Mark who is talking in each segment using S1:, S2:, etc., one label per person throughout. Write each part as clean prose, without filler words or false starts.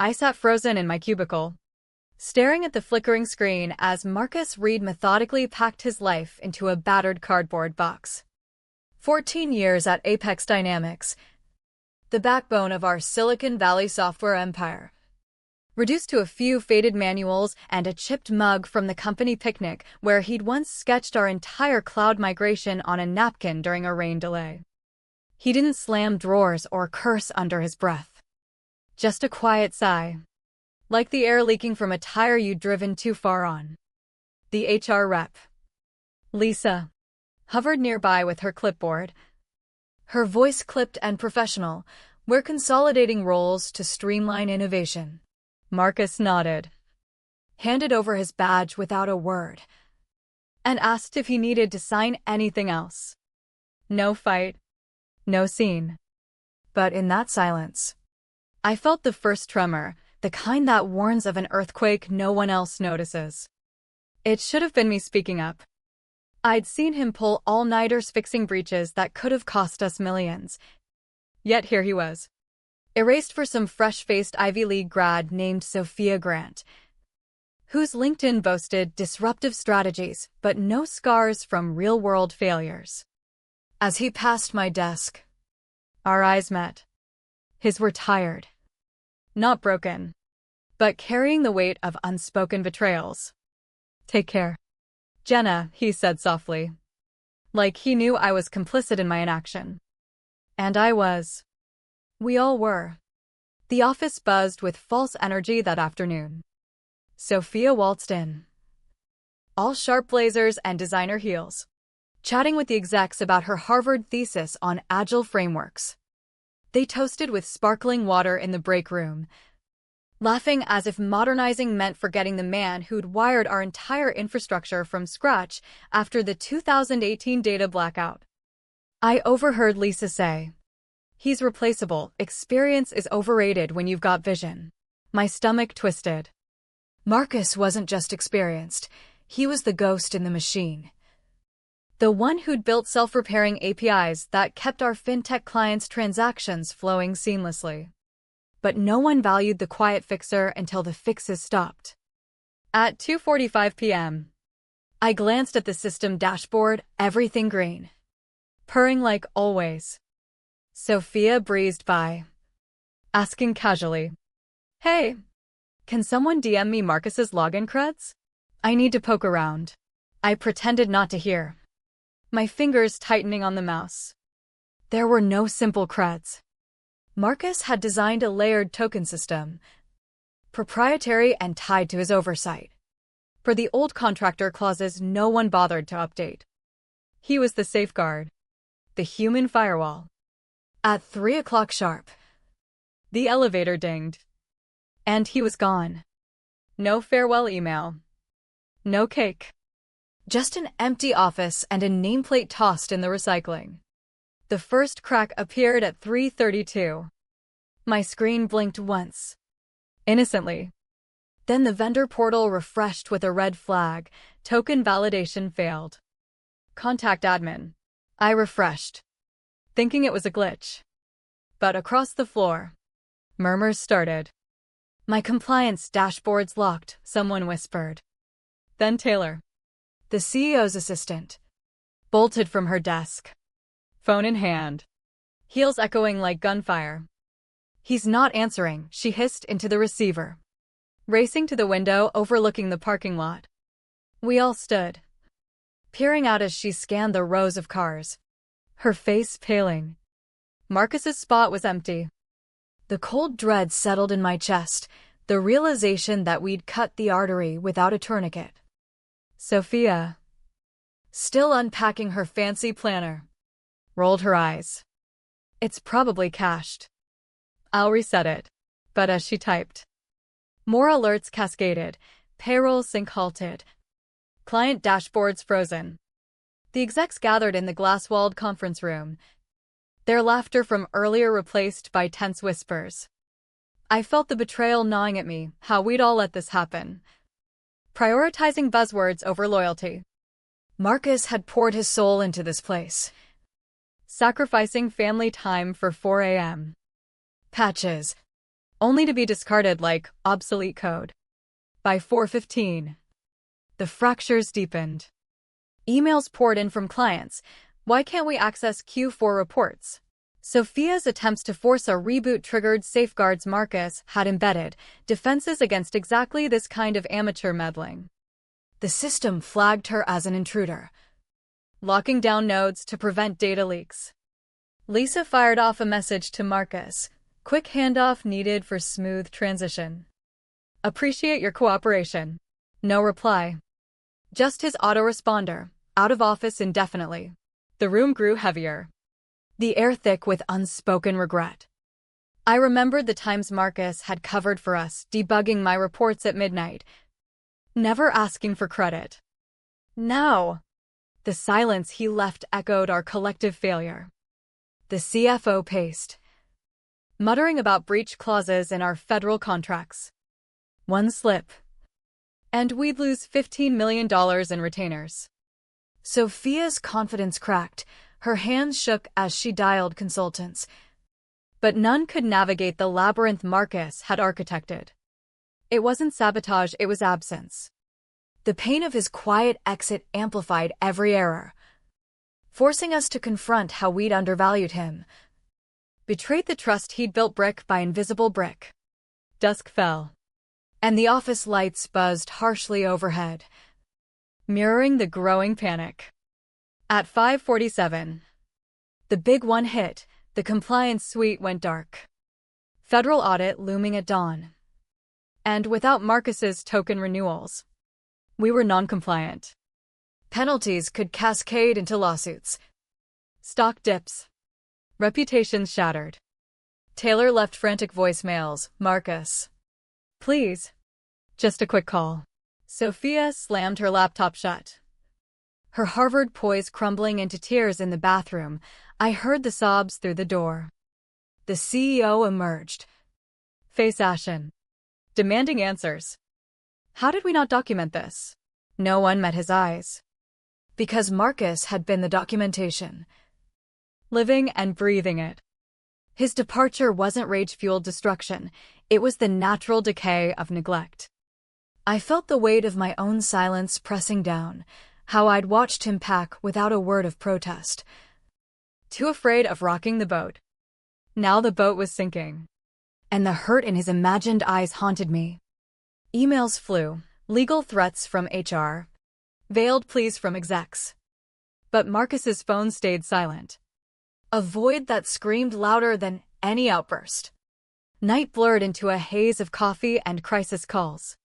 S1: I sat frozen in my cubicle, staring at the flickering screen as Marcus Reed methodically packed his life into a battered cardboard box. 14 years at Apex Dynamics, the backbone of our Silicon Valley software empire, reduced to a few faded manuals and a chipped mug from the company picnic where he'd once sketched our entire cloud migration on a napkin during a rain delay. He didn't slam drawers or curse under his breath. Just a quiet sigh, like the air leaking from a tire you'd driven too far on. The HR rep, Lisa, hovered nearby with her clipboard. Her voice clipped and professional. "We're consolidating roles to streamline innovation." Marcus nodded, handed over his badge without a word, and asked if he needed to sign anything else. No fight, no scene. But in that silence, I felt the first tremor, the kind that warns of an earthquake no one else notices. It should have been me speaking up. I'd seen him pull all-nighters fixing breaches that could have cost us millions. Yet here he was, erased for some fresh-faced Ivy League grad named Sophia Grant, whose LinkedIn boasted disruptive strategies but no scars from real-world failures. As he passed my desk, our eyes met. His were tired, not broken, but carrying the weight of unspoken betrayals. "Take care, Jenna," he said softly, like he knew I was complicit in my inaction. And I was. We all were. The office buzzed with false energy that afternoon. Sophia waltzed in, all sharp blazers and designer heels, chatting with the execs about her Harvard thesis on agile frameworks. They toasted with sparkling water in the break room, laughing as if modernizing meant forgetting the man who'd wired our entire infrastructure from scratch after the 2018 data blackout. I overheard Lisa say, "He's replaceable. Experience is overrated when you've got vision." My stomach twisted. Marcus wasn't just experienced. He was the ghost in the machine. The one who'd built self-repairing APIs that kept our fintech clients' transactions flowing seamlessly. But no one valued the quiet fixer until the fixes stopped. At 2:45 p.m., I glanced at the system dashboard, everything green, purring like always. Sophia breezed by, asking casually, "Hey, can someone DM me Marcus's login creds? I need to poke around." I pretended not to hear, my fingers tightening on the mouse. There were no simple creds. Marcus had designed a layered token system, proprietary and tied to his oversight. For the old contractor clauses no one bothered to update. He was the safeguard, the human firewall. At 3 o'clock sharp, the elevator dinged, and he was gone. No farewell email, no cake. Just an empty office and a nameplate tossed in the recycling. The first crack appeared at 3:32. My screen blinked once, innocently. Then the vendor portal refreshed with a red flag. Token validation failed. Contact admin. I refreshed, thinking it was a glitch. But across the floor, murmurs started. "My compliance dashboard's locked," someone whispered. Then Taylor, the CEO's assistant, bolted from her desk, phone in hand, heels echoing like gunfire. "He's not answering," she hissed into the receiver, racing to the window overlooking the parking lot. We all stood, peering out as she scanned the rows of cars, her face paling. Marcus's spot was empty. The cold dread settled in my chest, the realization that we'd cut the artery without a tourniquet. Sophia, still unpacking her fancy planner, rolled her eyes. "It's probably cached. I'll reset it." But as she typed, more alerts cascaded, payroll sync halted, client dashboards frozen. The execs gathered in the glass-walled conference room, their laughter from earlier replaced by tense whispers. I felt the betrayal gnawing at me, how we'd all let this happen. Prioritizing buzzwords over loyalty. Marcus had poured his soul into this place, sacrificing family time for 4 a.m. patches, only to be discarded like obsolete code. By 4:15, the fractures deepened. Emails poured in from clients. Why can't we access Q4 reports? Sophia's attempts to force a reboot triggered safeguards Marcus had embedded, defenses against exactly this kind of amateur meddling. The system flagged her as an intruder, locking down nodes to prevent data leaks. Lisa fired off a message to Marcus. Quick handoff needed for smooth transition. Appreciate your cooperation. No reply. Just his autoresponder, out of office indefinitely. The room grew heavier, the air thick with unspoken regret. I remembered the times Marcus had covered for us, debugging my reports at midnight, never asking for credit. Now, the silence he left echoed our collective failure. The CFO paced, muttering about breach clauses in our federal contracts. One slip, and we'd lose $15 million in retainers. Sophia's confidence cracked. Her hands shook as she dialed consultants. But none could navigate the labyrinth Marcus had architected. It wasn't sabotage, it was absence. The pain of his quiet exit amplified every error, forcing us to confront how we'd undervalued him, betrayed the trust he'd built brick by invisible brick. Dusk fell, and the office lights buzzed harshly overhead, mirroring the growing panic. At 5:47, the big one hit. The compliance suite went dark. Federal audit looming at dawn. And without Marcus's token renewals, we were non-compliant. Penalties could cascade into lawsuits. Stock dips. Reputations shattered. Taylor left frantic voicemails. Marcus, please, just a quick call. Sophia slammed her laptop shut, her Harvard poise crumbling into tears in the bathroom. I heard the sobs through the door. The CEO emerged, face ashen, demanding answers. How did we not document this? No one met his eyes. Because Marcus had been the documentation, living and breathing it. His departure wasn't rage-fueled destruction, it was the natural decay of neglect. I felt the weight of my own silence pressing down, how I'd watched him pack without a word of protest, too afraid of rocking the boat. Now the boat was sinking, and the hurt in his imagined eyes haunted me. Emails flew, legal threats from HR, veiled pleas from execs. But Marcus's phone stayed silent, a void that screamed louder than any outburst. Night blurred into a haze of coffee and crisis calls.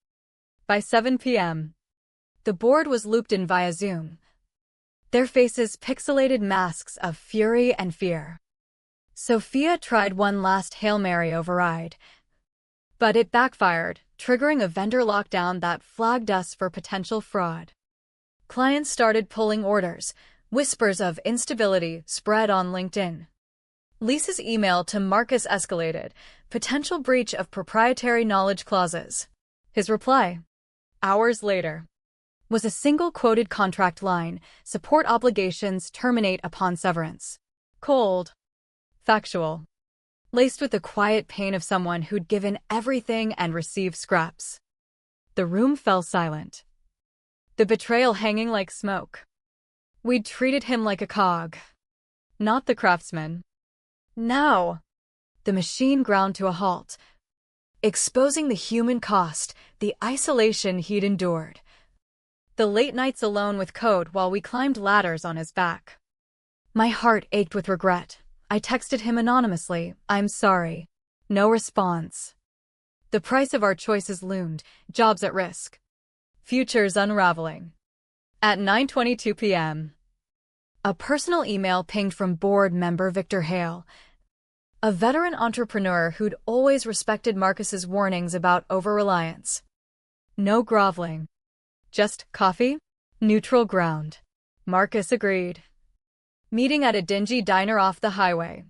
S1: By 7 p.m., the board was looped in via Zoom, their faces pixelated masks of fury and fear. Sophia tried one last Hail Mary override, but it backfired, triggering a vendor lockdown that flagged us for potential fraud. Clients started pulling orders. Whispers of instability spread on LinkedIn. Lisa's email to Marcus escalated, potential breach of proprietary knowledge clauses. His reply, hours later, was a single quoted contract line: support obligations terminate upon severance. Cold, factual, laced with the quiet pain of someone who'd given everything and received scraps. The room fell silent, the betrayal hanging like smoke. We'd treated him like a cog, not the craftsman. Now, the machine ground to a halt, exposing the human cost, the isolation he'd endured. The late nights alone with code while we climbed ladders on his back. My heart ached with regret. I texted him anonymously, "I'm sorry." No response. The price of our choices loomed, jobs at risk, futures unraveling. At 9:22 p.m., a personal email pinged from board member Victor Hale, a veteran entrepreneur who'd always respected Marcus's warnings about over-reliance. No groveling. Just coffee? Neutral ground. Marcus agreed. Meeting at a dingy diner off the highway.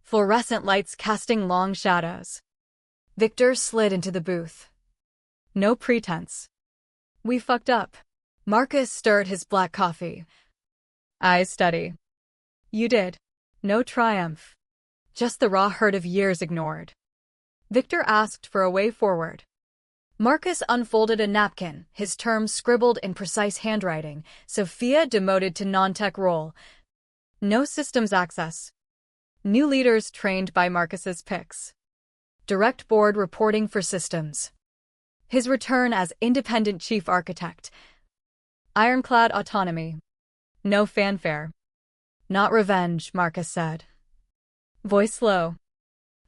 S1: Fluorescent lights casting long shadows. Victor slid into the booth. No pretense. We fucked up. Marcus stirred his black coffee. Eyes steady. You did. No triumph. Just the raw hurt of years ignored. Victor asked for a way forward. Marcus unfolded a napkin, his terms scribbled in precise handwriting. Sophia demoted to non-tech role. No systems access. New leaders trained by Marcus's picks. Direct board reporting for systems. His return as independent chief architect. Ironclad autonomy. No fanfare. Not revenge, Marcus said. Voice low.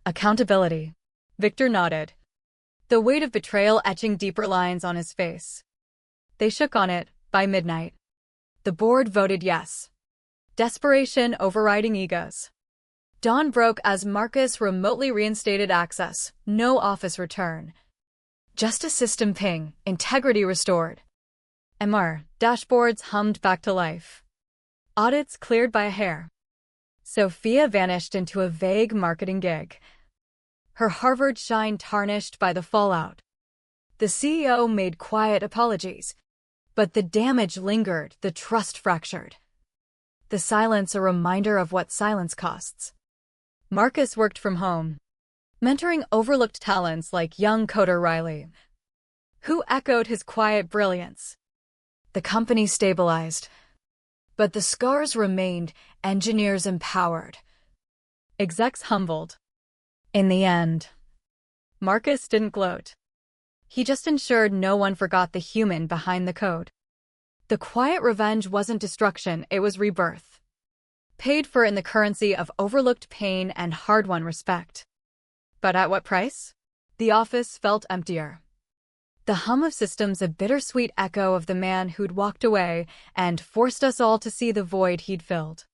S1: Accountability. Victor nodded, the weight of betrayal etching deeper lines on his face. They shook on it. By midnight, the board voted yes. Desperation overriding egos. Dawn broke as Marcus remotely reinstated access. No office return. Just a system ping, integrity restored. MR, dashboards hummed back to life. Audits cleared by a hair. Sophia vanished into a vague marketing gig. Her Harvard shine tarnished by the fallout. The CEO made quiet apologies, but the damage lingered, the trust fractured. The silence a reminder of what silence costs. Marcus worked from home, mentoring overlooked talents like young coder Riley, who echoed his quiet brilliance. The company stabilized, but the scars remained, engineers empowered, execs humbled. In the end, Marcus didn't gloat. He just ensured no one forgot the human behind the code. The quiet revenge wasn't destruction, it was rebirth. Paid for in the currency of overlooked pain and hard-won respect. But at what price? The office felt emptier. The hum of systems a bittersweet echo of the man who'd walked away and forced us all to see the void he'd filled.